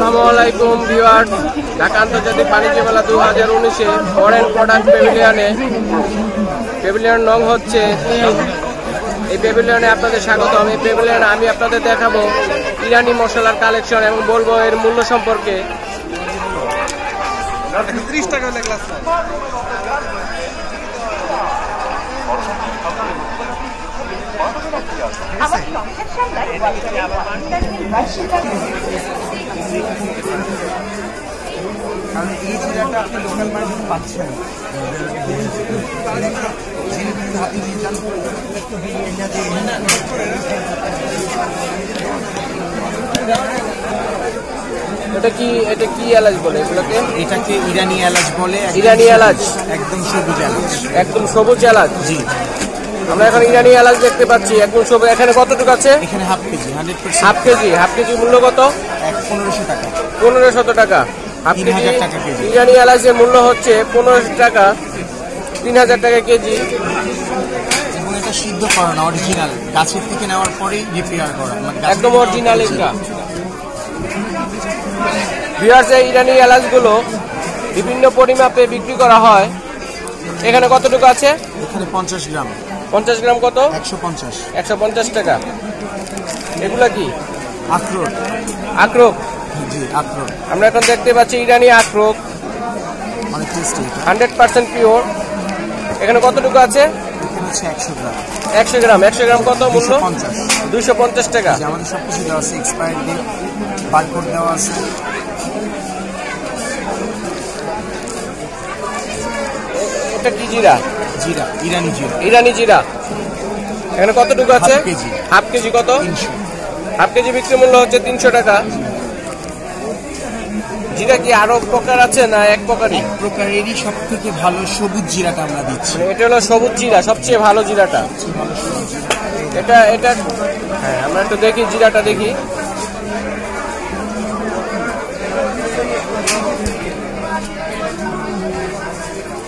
আসসালামু আলাইকুম ভিউয়ার্স, ঢাকা আন্তর্জাতিক বাণিজ্য মেলা 2019-এ ফরেন প্রোডাক্ট প্যাভিলিয়ন নং হচ্ছে 3। এই প্যাভিলিয়নে আপনাদের স্বাগতম। এই প্যাভিলিয়নে আমি আপনাদের দেখাবো ইরানি মশলার কালেকশন এবং বলবো এর মূল্য সম্পর্কে। 30 টাকা গ্লাস। কারণ এই জিরাটা আপনি লোকাল মার্কেট পাচ্ছেন। এটা কি এলাচ বলে এগুলোকে? এটাকে ইরানি এলাচ বলে। ইরানি এলাচ, একদম সবুজ এলাচ। একদম সবুজ এলাচ। জি, আমরা এখন ইরানি এলাচ দেখতে পাচ্ছি একদম সবুজ। এখানে কতটুকু আছে? এখানে হাফ কেজি, 100%। হাফ কেজি মূল্য কত? 1500 টাকা। 1500 টাকা হাফ কেজি। ইরানি এলাচের মূল্য হচ্ছে 1500 টাকা, 3000 টাকা কেজি। এবং এটা সিদ্ধ করা না, অরিজিনাল গাছের থেকে নেওয়ার পরেই রিপেয়ার করা, একদম অরিজিনাল। এটা ভিউয়ার্স, এই ইরানি এলাচগুলো বিভিন্ন পরিমাপে বিক্রি করা হয়। এখানে কতটুকু আছে? এখানে 50 গ্রাম। 50 গ্রাম কত? 150 টাকা। এগুলা কি? আখরোট। আখরোট? জি, আখরোট। আমরা এখন দেখতে পাচ্ছি ইরানি আখরোট, অনেক টেস্টি, 100% পিওর। এখানে কতটুকু আছে? এখানে হচ্ছে 100 গ্রাম। 100 গ্রাম কত মূল্য? 250 টাকা। আমাদের সবকিছু দেওয়া আছে, এক্সপায়ার ডেট, বারকোড দেওয়া আছে। এটা কি জিরা? জিরা, ইরানি জিরা। ইরানি জিরা। এখানে কতটুকু আছে? হাফ কেজি কত? 300। হাফ কেজি বিক্রি মূল্য হচ্ছে 300 টাকা। জিরা কি আরো প্রকার আছে না এক প্রকারই? এক প্রকারেরই সব থেকে ভালো সবুজ জিরাটা আমরা দিচ্ছি। এটা হলো সবুজ জিরা, সবচেয়ে ভালো জিরাটা। এটা হ্যাঁ, আমরা একটু দেখি জিরাটা দেখি।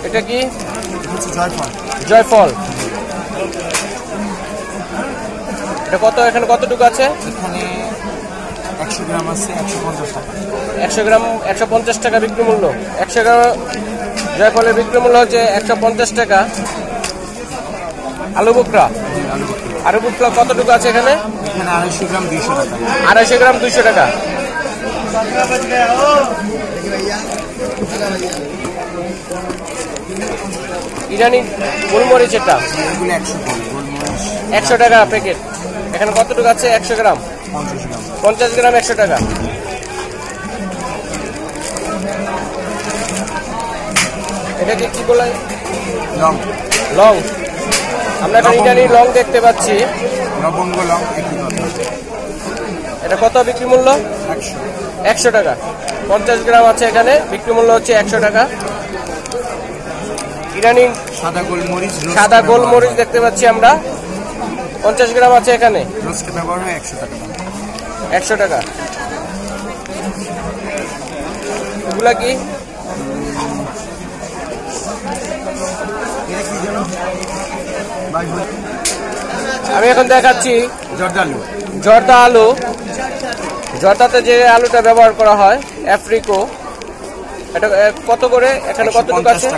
এটা কি? জয়ফল। এটা কত? এখানে কতটুকু আছে? এখানে 100 গ্রাম আছে 150 টাকা। 100 গ্রাম 150 টাকা বিক্রি মূল্য। 100 গ্রাম জয়ফলের বিক্রি মূল্য হচ্ছে 150 টাকা। আলু বুকরা কতটুকু আছে এখানে? এখানে 250 গ্রাম 200 টাকা। 250 গ্রাম 200 টাকা। ইরানি গোলমরিচ, এটা 100 টাকা প্যাকেট। এখানে কতটুকু আছে? 100 গ্রাম 50 গ্রাম 100 টাকা। এটাকে কি বলে? লং। আমরা এখন ইরানি লং দেখতে পাচ্ছি। লবঙ্গ লং। এটা কত বিক্রি মূল্য? 100 টাকা। 50 গ্রাম আছে এখানে, বিক্রি মূল্য হচ্ছে 100 টাকা। ইরানি সাদা গোলমরিচ দেখতে পাচ্ছি আমরা, 50 গ্রাম আছে এখানে, 100 টাকা। এগুলা কি? আমি এখন দেখাচ্ছি জর্দা আলু। জর্দাতে যে আলুটা ব্যবহার করা হয় আফ্রিকো, এটা কত করে? এখানে কতটুকু আছে?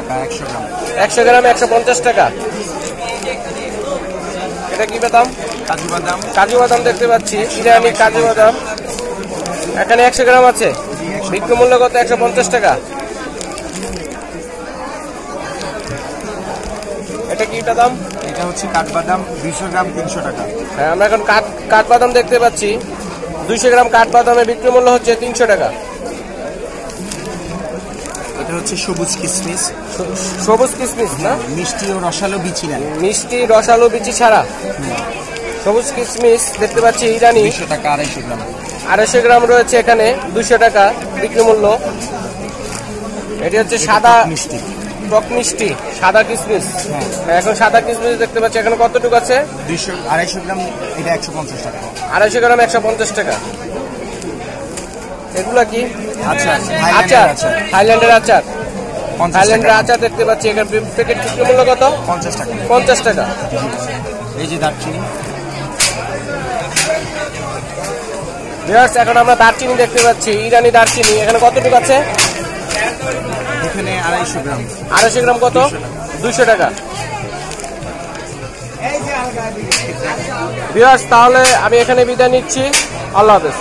100 গ্রাম 150 টাকা। এটা কি বাদাম? কাজু বাদাম দেখতে পাচ্ছি, ইরানি কাজু বাদাম। এখানে 100 গ্রাম আছে, বিক্রি মূল্য কত? 150 টাকা। এটা কি বাদাম? এটা হচ্ছে কাঠবাদাম, 200 গ্রাম 300 টাকা। হ্যাঁ, আমরা এখন কাঠবাদাম দেখতে পাচ্ছি, 200 গ্রাম কাঠবাদামের বিক্রি মূল্য হচ্ছে 300 টাকা। এটা হচ্ছে সবুজ কিশমিশ। না, মিষ্টি ও রসালো বিচি না, মিষ্টি রসালো বিচি ছাড়া সবুজ কিশমিশ দেখতে পাচ্ছি ইরানি। 200 টাকা 250 গ্রাম। 250 গ্রাম রয়েছে এখানে, 200 টাকা বিক্রি মূল্য। এটি হচ্ছে সাদা মিষ্টি, টক মিষ্টি সাদা কিশমিশ। এখন সাদা কিশমিশ দেখতে পাচ্ছি, এখানে কতটুকু আছে? 250 গ্রাম। এটা 150 টাকা। 250 গ্রাম 150 টাকা। এগুলা কি? আচার, থাইল্যান্ডের আচার। থাইল্যান্ডের আচার দেখতে পাচ্ছি, এখানে প্যাকেট বিক্রি মূল্য কত? 50 টাকা। 50 টাকা। এই যে দারচিনি, ভিউয়ার্স এখন আমরা দারচিনি দেখতে পাচ্ছি, ইরানি দারচিনি। এখানে কতটুকু আছে? এখানে 250 গ্রাম। 250 গ্রাম কত? 200 টাকা। ভিউয়ার্স তাহলে আমি এখানে বিদায় নিচ্ছি, আল্লাহ হাফেজ।